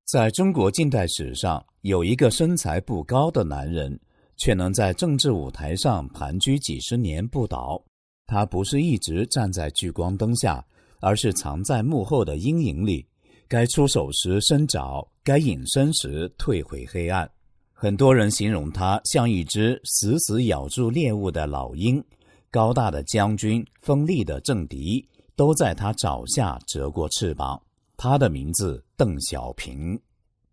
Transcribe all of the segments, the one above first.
在中国近代史上，有一个身材不高的男人，却能在政治舞台上盘踞几十年不倒。他不是一直站在聚光灯下，而是藏在幕后的阴影里，该出手时伸爪，该隐身时退回黑暗。很多人形容他像一只死死咬住猎物的老鹰，高大的将军，锋利的政敌，都在他爪下折过翅膀。他的名字邓小平。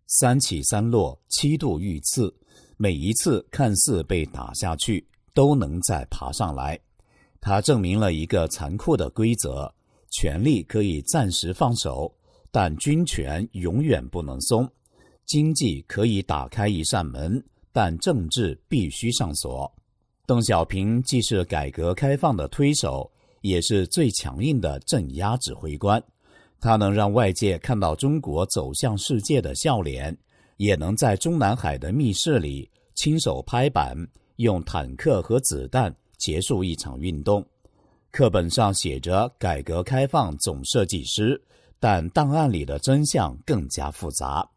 三起三落，七度遇刺，每一次看似被打下去，都能再爬上来。他证明了一个残酷的规则：权力可以暂时放手，但军权永远不能松；经济可以打开一扇门，但政治必须上锁。邓小平既是改革开放的推手，也是最强硬的镇压指挥官。他能让外界看到中国走向世界的笑脸，也能在中南海的密室里亲手拍板，用坦克和子弹结束一场运动。课本上写着改革开放总设计师，但档案里的真相更加复杂。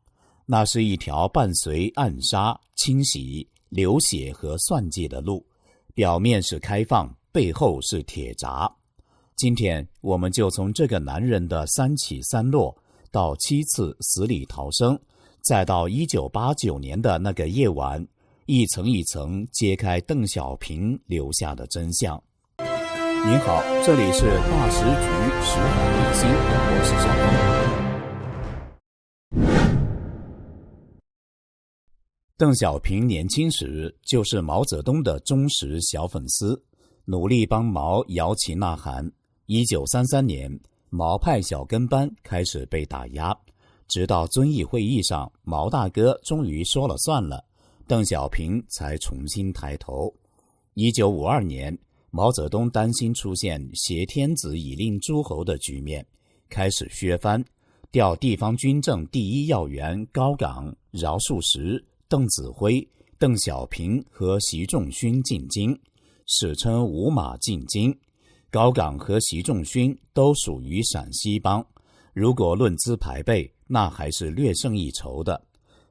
那是一条伴随暗杀、清洗、流血和算计的路，表面是开放，背后是铁闸。今天我们就从这个男人的三起三落，到7次死里逃生，再到1989年的那个夜晚，一层一层揭开邓小平留下的真相。您好，这里是大时局时法人心，我是小峰。邓小平年轻时就是毛泽东的忠实小粉丝，努力帮毛摇旗呐喊。1933年，毛派小跟班开始被打压，直到遵义会议上，毛大哥终于说了算了，邓小平才重新抬头。1952年，毛泽东担心出现挟天子以令诸侯的局面，开始削藩，调地方军政第一要员高岗、饶漱石、邓子恢、邓小平和习仲勋进京，史称五马进京。高岗和习仲勋都属于陕西帮，如果论资排辈，那还是略胜一筹的。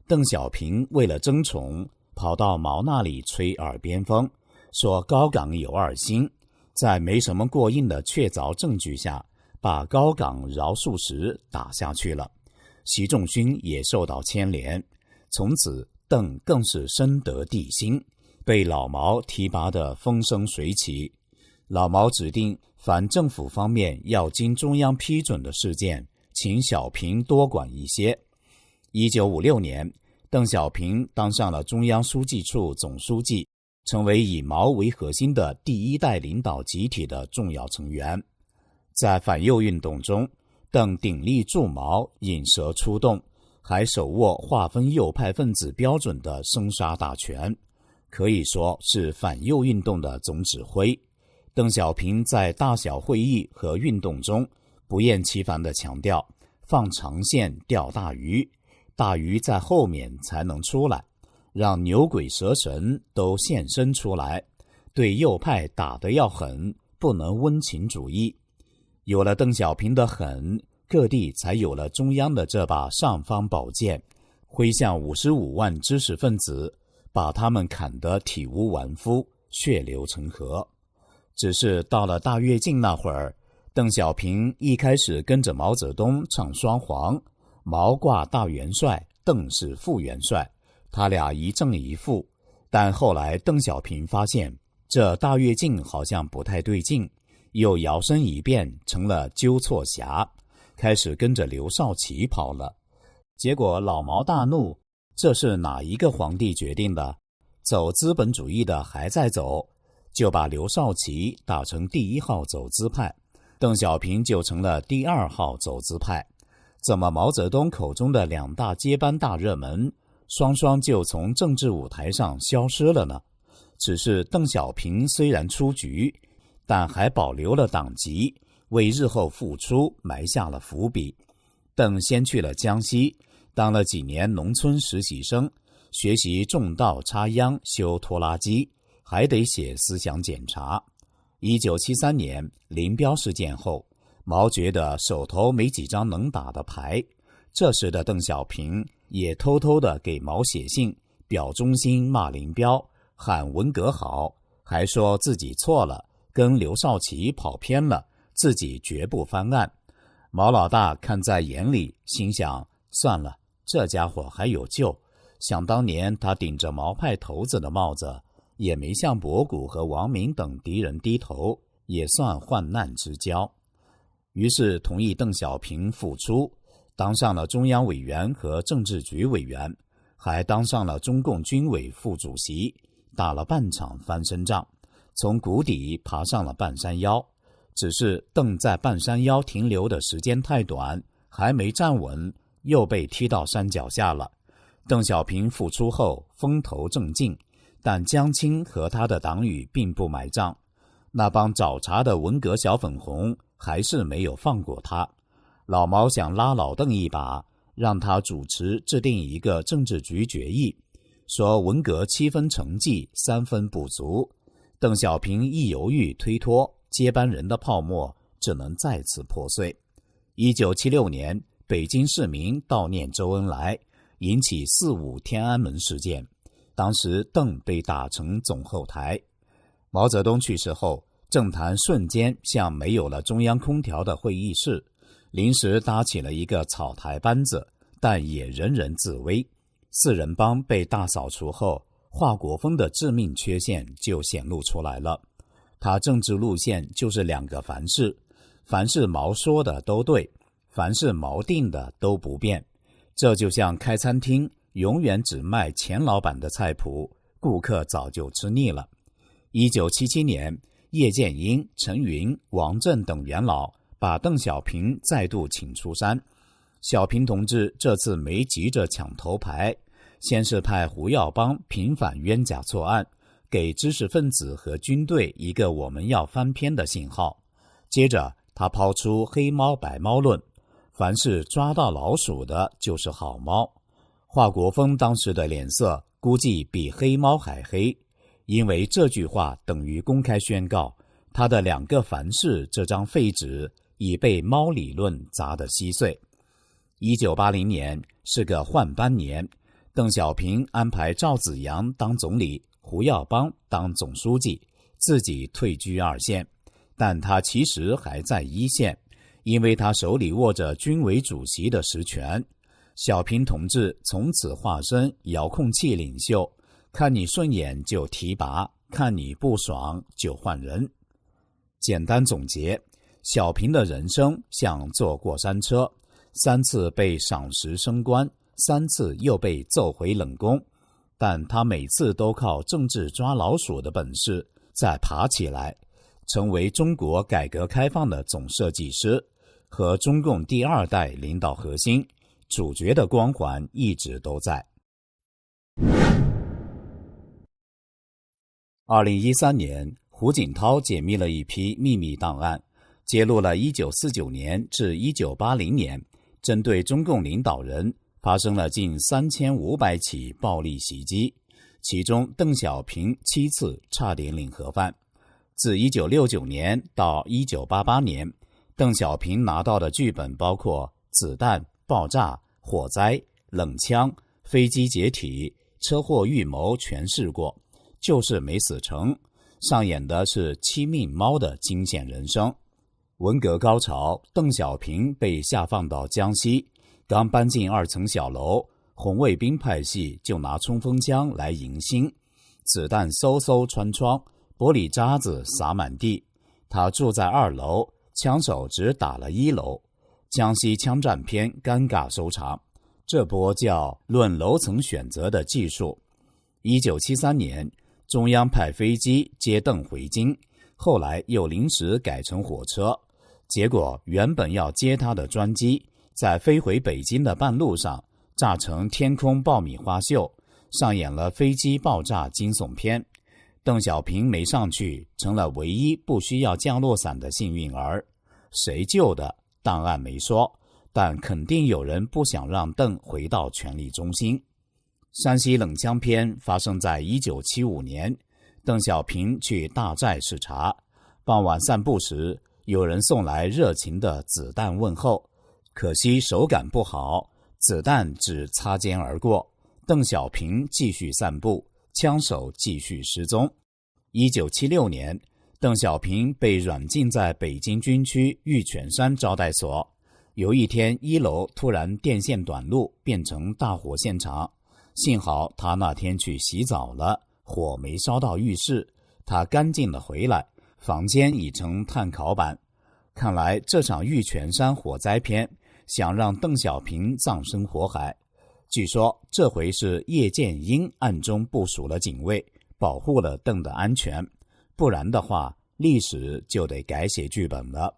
邓小平为了争宠，跑到毛那里吹耳边风，说高岗有二心，在没什么过硬的确凿证据下，把高岗、饶漱石打下去了。习仲勋也受到牵连，从此邓更是深得地心，被老毛提拔得风生水起。老毛指定凡政府方面要经中央批准的事件，请小平多管一些。1956年，邓小平当上了中央书记处总书记，成为以毛为核心的第一代领导集体的重要成员。在反右运动中，邓鼎力助毛，引蛇出洞，还手握划分右派分子标准的生杀大权，可以说是反右运动的总指挥。邓小平在大小会议和运动中不厌其烦地强调，放长线钓大鱼，大鱼在后面才能出来，让牛鬼蛇神都现身出来，对右派打得要狠，不能温情主义。有了邓小平的狠，各地才有了中央的这把尚方宝剑，挥向55万知识分子，把他们砍得体无完肤，血流成河。只是到了大跃进那会儿，邓小平一开始跟着毛泽东唱双簧，毛挂大元帅，邓是副元帅，他俩一正一负。但后来邓小平发现这大跃进好像不太对劲，又摇身一变成了纠错侠，开始跟着刘少奇跑了。结果老毛大怒，这是哪一个皇帝决定的？走资本主义的还在走，就把刘少奇打成第1号走资派，邓小平就成了第2号走资派。怎么毛泽东口中的2大接班大热门，双双就从政治舞台上消失了呢？只是邓小平虽然出局，但还保留了党籍，为日后复出埋下了伏笔。邓先去了江西，当了几年农村实习生，学习种稻插秧修拖拉机，还得写思想检查。1973年林彪事件后，毛觉得手头没几张能打的牌，这时的邓小平也偷偷地给毛写信，表忠心骂林彪，喊文革好，还说自己错了，跟刘少奇跑偏了，自己绝不翻案。毛老大看在眼里，心想算了，这家伙还有救。想当年他顶着毛派头子的帽子，也没向博古和王明等敌人低头，也算患难之交。于是同意邓小平复出，当上了中央委员和政治局委员，还当上了中共军委副主席，打了半场翻身仗，从谷底爬上了半山腰。只是邓在半山腰停留的时间太短，还没站稳，又被踢到山脚下了。邓小平复出后风头正劲，但江青和他的党羽并不买账，那帮找茬的文革小粉红还是没有放过他。老毛想拉老邓一把，让他主持制定一个政治局决议，说文革7分成绩3分不足。邓小平一犹豫推脱，接班人的泡沫只能再次破碎。1976年，北京市民悼念周恩来，引起4·5天安门事件，当时邓被打成总后台。毛泽东去世后，政坛瞬间像没有了中央空调的会议室，临时搭起了一个草台班子，但也人人自危。四人帮被大扫除后，华国锋的致命缺陷就显露出来了。他政治路线就是2个凡是，凡是毛说的都对，凡是毛定的都不变。这就像开餐厅，永远只卖钱老板的菜谱，顾客早就吃腻了。1977年，叶剑英、陈云、王震等元老把邓小平再度请出山。小平同志这次没急着抢头牌，先是派胡耀邦平反冤假错案，给知识分子和军队一个我们要翻篇的信号。接着他抛出黑猫白猫论，凡是抓到老鼠的就是好猫。华国锋当时的脸色估计比黑猫还黑，因为这句话等于公开宣告他的2个凡是这张废纸已被猫理论砸得稀碎。1980年是个换班年，邓小平安排赵紫阳当总理，胡耀邦当总书记，自己退居2线，但他其实还在1线，因为他手里握着军委主席的实权。小平同志从此化身遥控器领袖，看你顺眼就提拔，看你不爽就换人。简单总结，小平的人生像坐过山车，3次被赏识升官，3次又被揍回冷宫，但他每次都靠政治抓老鼠的本事再爬起来，成为中国改革开放的总设计师和中共第2代领导核心，主角的光环一直都在。2013年，胡锦涛解密了一批秘密档案，揭露了1949年至1980年针对中共领导人发生了近3500起暴力袭击，其中邓小平7次差点领盒饭。自1969年到1988年，邓小平拿到的剧本包括子弹、爆炸、火灾、冷枪、飞机解体、车祸预谋全试过，就是没死成，上演的是7命猫的惊险人生。文革高潮，邓小平被下放到江西，刚搬进2层小楼，红卫兵派系就拿冲锋枪来迎新，子弹嗖嗖穿窗，玻璃渣子洒满地。他住在2楼，枪手只打了1楼。江西枪战篇尴尬收场，这波叫论楼层选择的技术。1973年，中央派飞机接邓回京，后来又临时改成火车，结果原本要接他的专机在飞回北京的半路上炸成天空爆米花秀，上演了飞机爆炸惊悚片。邓小平没上去，成了唯一不需要降落伞的幸运儿。谁救的？档案没说，但肯定有人不想让邓回到权力中心。山西冷枪篇发生在1975年，邓小平去大寨视察，傍晚散步时，有人送来热情的子弹问候，可惜手感不好，子弹只擦肩而过，邓小平继续散步，枪手继续失踪。1976年，邓小平被软禁在北京军区玉泉山招待所。有一天，1楼突然电线短路，变成大火现场。幸好他那天去洗澡了，火没烧到浴室，他干净地回来，房间已成炭烤板。看来这场玉泉山火灾篇想让邓小平葬身火海。据说这回是叶剑英暗中部署了警卫，保护了邓的安全，不然的话历史就得改写剧本了。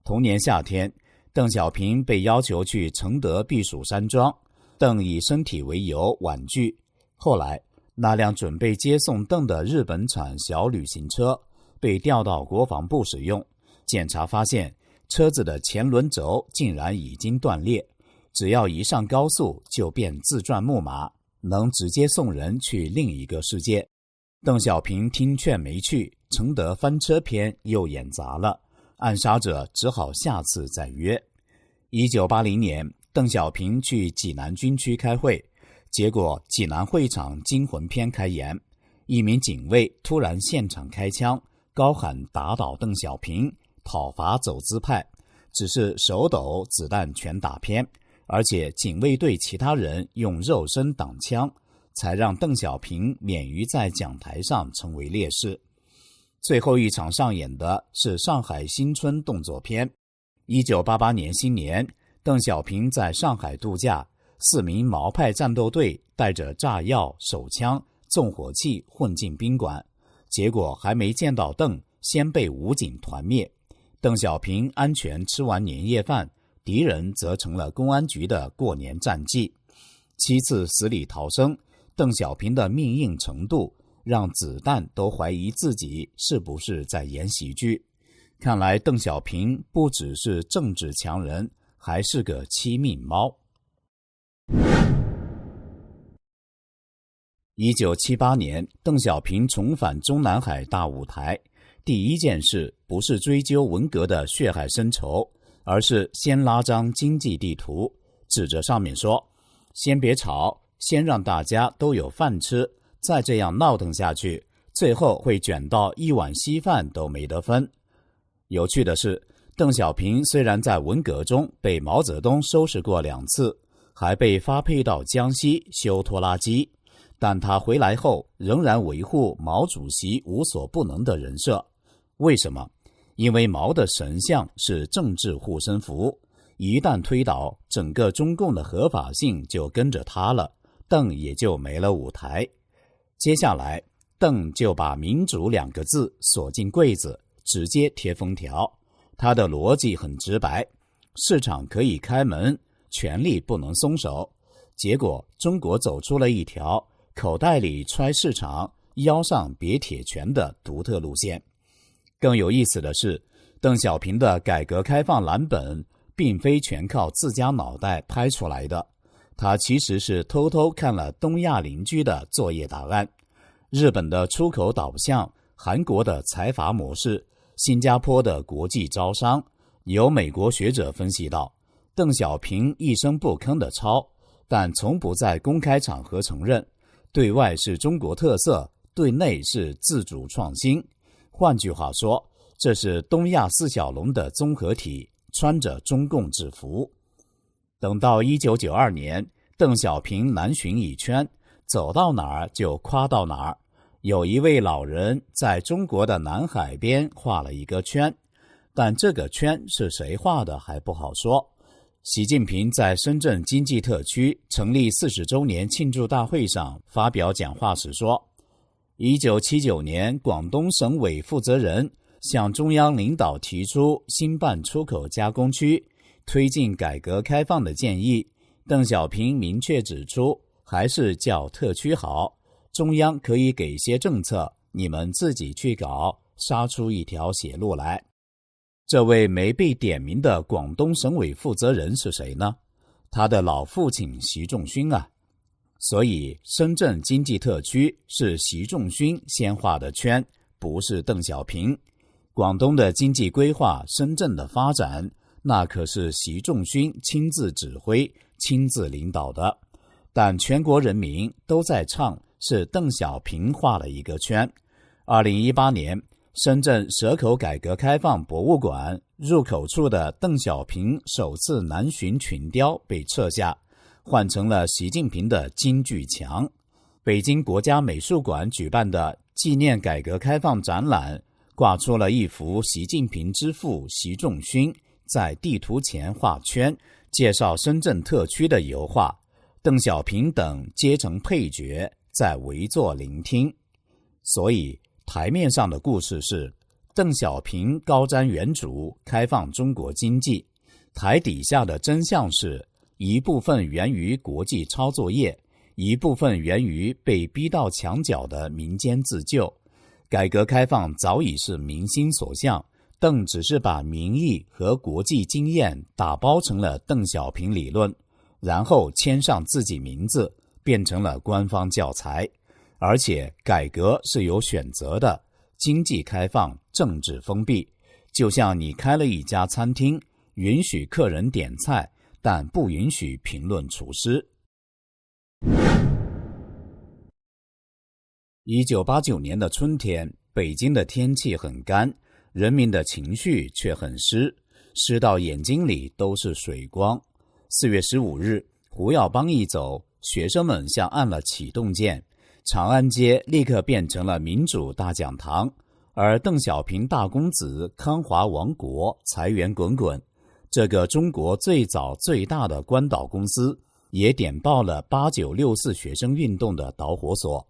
同年夏天，邓小平被要求去承德避暑山庄，邓以身体为由婉拒。后来那辆准备接送邓的日本产小旅行车被调到国防部使用，检查发现车子的前轮轴竟然已经断裂，只要一上高速就变自转木马，能直接送人去另一个世界。邓小平听劝没去，承德翻车篇又演砸了，暗杀者只好下次再约。1980年，邓小平去济南军区开会，结果济南会场惊魂篇开演，一名警卫突然现场开枪，高喊打倒邓小平，讨伐走资派，只是手抖，子弹全打偏，而且警卫队其他人用肉身挡枪，才让邓小平免于在讲台上成为烈士。最后一场上演的是上海新春动作片。1988年新年，邓小平在上海度假，4名毛派战斗队带着炸药、手枪、纵火器混进宾馆，结果还没见到邓，先被武警团灭。邓小平安全吃完年夜饭，敌人则成了公安局的过年战绩。7次死里逃生，邓小平的命硬程度让子弹都怀疑自己是不是在演喜剧。看来邓小平不只是政治强人，还是个欺命猫。1978年，邓小平重返中南海大舞台，第一件事不是追究文革的血海深仇，而是先拉张经济地图，指着上面说：先别吵，先让大家都有饭吃，再这样闹腾下去，最后会卷到一碗稀饭都没得分。有趣的是，邓小平虽然在文革中被毛泽东收拾过2次，还被发配到江西修拖拉机，但他回来后仍然维护毛主席无所不能的人设。为什么？因为毛的神像是政治护身符，一旦推倒，整个中共的合法性就跟着他了，邓也就没了舞台。接下来，邓就把民主2个字锁进柜子，直接贴封条。他的逻辑很直白，市场可以开门，权力不能松手。结果中国走出了一条口袋里揣市场，腰上别铁拳的独特路线。更有意思的是，邓小平的改革开放蓝本并非全靠自家脑袋拍出来的，他其实是偷偷看了东亚邻居的作业答案。日本的出口导向，韩国的财阀模式，新加坡的国际招商。有美国学者分析到，邓小平一声不吭的抄，但从不在公开场合承认，对外是中国特色，对内是自主创新。换句话说，这是东亚4小龙的综合体，穿着中共制服。等到1992年，邓小平南巡一圈，走到哪儿就夸到哪儿。有一位老人在中国的南海边画了一个圈，但这个圈是谁画的还不好说。习近平在深圳经济特区成立40周年庆祝大会上发表讲话时说，1979年广东省委负责人向中央领导提出兴办出口加工区，推进改革开放的建议，邓小平明确指出，还是叫特区好，中央可以给些政策，你们自己去搞，杀出一条血路来。这位没被点名的广东省委负责人是谁呢？他的老父亲习仲勋啊。所以深圳经济特区是习仲勋先画的圈，不是邓小平。广东的经济规划，深圳的发展，那可是习仲勋亲自指挥，亲自领导的，但全国人民都在唱是邓小平画了一个圈。2018年，深圳蛇口改革开放博物馆入口处的邓小平首次南巡群雕被撤下，换成了习近平的金句墙。北京国家美术馆举办的纪念改革开放展览挂出了一幅习近平之父习仲勋在地图前画圈介绍深圳特区的油画，邓小平等皆成配角在围坐聆听。所以台面上的故事是邓小平高瞻远瞩开放中国经济，台底下的真相是一部分源于国际操作业，一部分源于被逼到墙角的民间自救。改革开放早已是民心所向，邓只是把民意和国际经验打包成了邓小平理论，然后签上自己名字，变成了官方教材。而且改革是有选择的，经济开放，政治封闭。就像你开了一家餐厅，允许客人点菜，但不允许评论厨师。1989年的春天，北京的天气很干，人民的情绪却很湿，湿到眼睛里都是水光。4月15日，胡耀邦一走，学生们像按了启动键，长安街立刻变成了民主大讲堂，而邓小平大公子康华王国财源滚滚。这个中国最早最大的关岛公司也点爆了8964学生运动的导火索。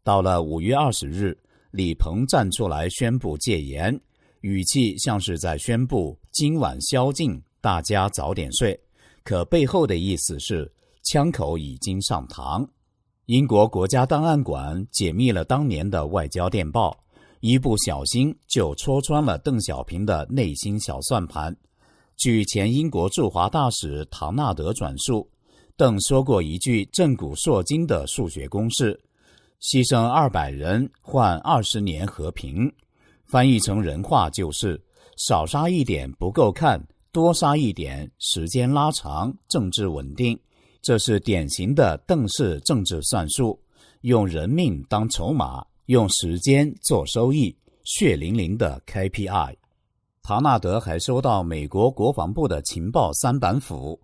到了5月20日，李鹏站出来宣布戒严，语气像是在宣布今晚宵禁，大家早点睡，可背后的意思是枪口已经上膛。英国国家档案馆解密了当年的外交电报，一不小心就戳穿了邓小平的内心小算盘。据前英国驻华大使唐纳德转述，邓说过一句震古烁今的数学公式：牺牲200人换20年和平。翻译成人话就是少杀一点不够看，多杀一点时间拉长，政治稳定。这是典型的邓式政治算术，用人命当筹码，用时间做收益，血淋淋的 KPI。 唐纳德还收到美国国防部的情报3板斧，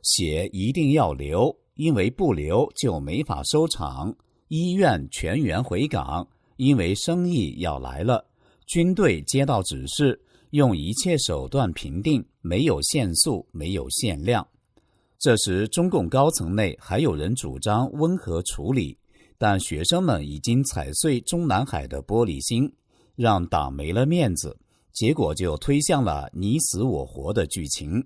写一定要留，因为不留就没法收场；医院全员回港，因为生意要来了；军队接到指示，用一切手段评定，没有限速，没有限量。这时中共高层内还有人主张温和处理，但学生们已经踩碎中南海的玻璃心，让党没了面子，结果就推向了你死我活的剧情。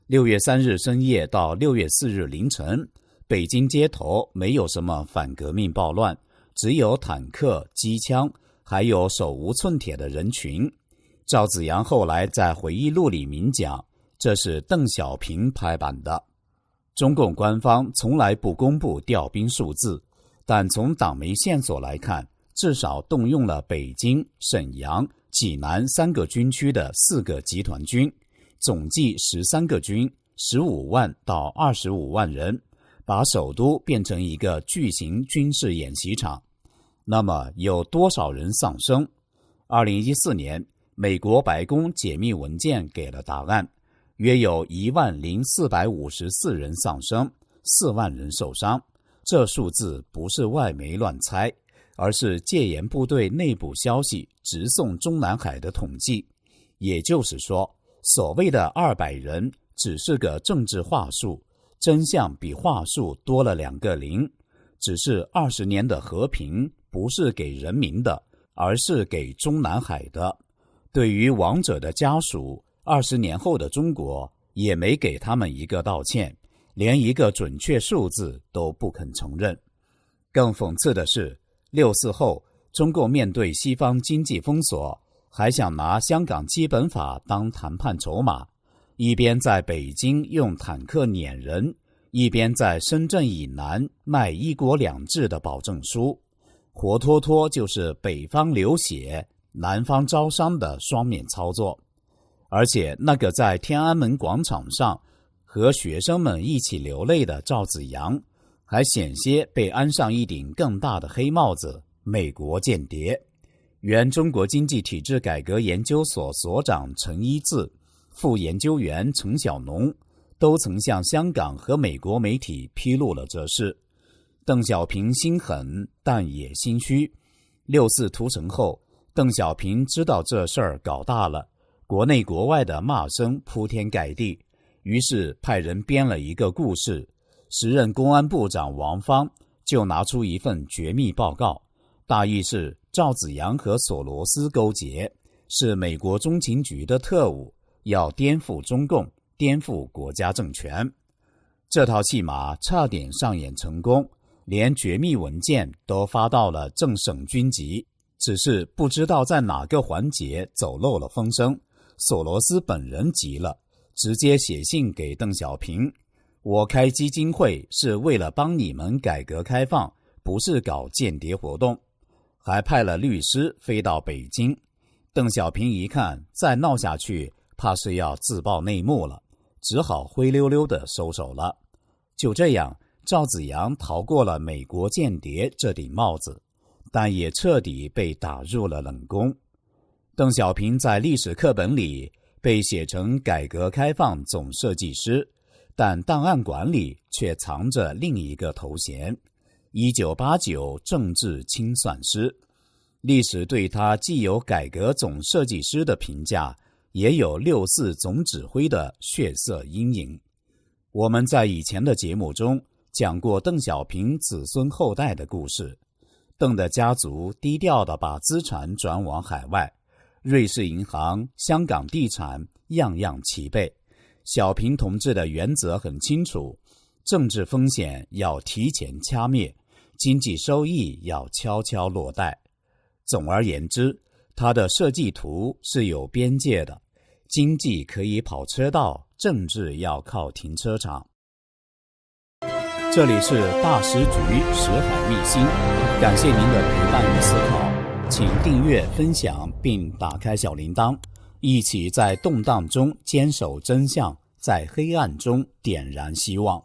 6月3日深夜到6月4日凌晨，北京街头没有什么反革命暴乱，只有坦克、机枪，还有手无寸铁的人群。赵紫阳后来在回忆录里明讲，这是邓小平拍板的。中共官方从来不公布调兵数字，但从党媒线索来看，至少动用了北京、沈阳、济南3个军区的4个集团军，总计13个军，15万到25万人，把首都变成一个巨型军事演习场。那么有多少人丧生？2014年，美国白宫解密文件给了答案，约有10454人丧生，4万人受伤。这数字不是外媒乱猜，而是戒严部队内部消息直送中南海的统计。也就是说，所谓的200人只是个政治话术，真相比话术多了2个零。只是20年的和平不是给人民的，而是给中南海的。对于亡者的家属，20年后的中国也没给他们一个道歉，连一个准确数字都不肯承认。更讽刺的是，64后，中共面对西方经济封锁，还想拿香港基本法当谈判筹码，一边在北京用坦克撵人，一边在深圳以南卖一国两制的保证书，活脱脱就是北方流血，南方招商的双面操作。而且那个在天安门广场上和学生们一起流泪的赵紫阳，还险些被安上一顶更大的黑帽子——美国间谍。原中国经济体制改革研究所所长陈一字、副研究员陈小农都曾向香港和美国媒体披露了这事。邓小平心狠，但也心虚。6·4屠城后，邓小平知道这事儿搞大了，国内国外的骂声铺天盖地，于是派人编了一个故事。时任公安部长王芳就拿出一份绝密报告，大意是赵紫阳和索罗斯勾结，是美国中情局的特务，要颠覆中共，颠覆国家政权。这套戏码差点上演成功，连绝密文件都发到了正省军级，只是不知道在哪个环节走漏了风声。索罗斯本人急了，直接写信给邓小平：我开基金会是为了帮你们改革开放，不是搞间谍活动。还派了律师飞到北京。邓小平一看再闹下去怕是要自爆内幕了，只好灰溜溜地收手了。就这样，赵紫阳逃过了美国间谍这顶帽子，但也彻底被打入了冷宫。邓小平在历史课本里被写成改革开放总设计师，但档案馆里却藏着另一个头衔：1989政治清算师。历史对他既有改革总设计师的评价，也有6·4总指挥的血色阴影。我们在以前的节目中讲过邓小平子孙后代的故事。邓的家族低调地把资产转往海外，瑞士银行、香港地产样样齐备。小平同志的原则很清楚，政治风险要提前掐灭，经济收益要悄悄落袋。总而言之，他的设计图是有边界的，经济可以跑车道，政治要靠停车场。这里是大时局识海秘辛，感谢您的陪伴与思考，请订阅、分享并打开小铃铛，一起在动荡中坚守真相，在黑暗中点燃希望。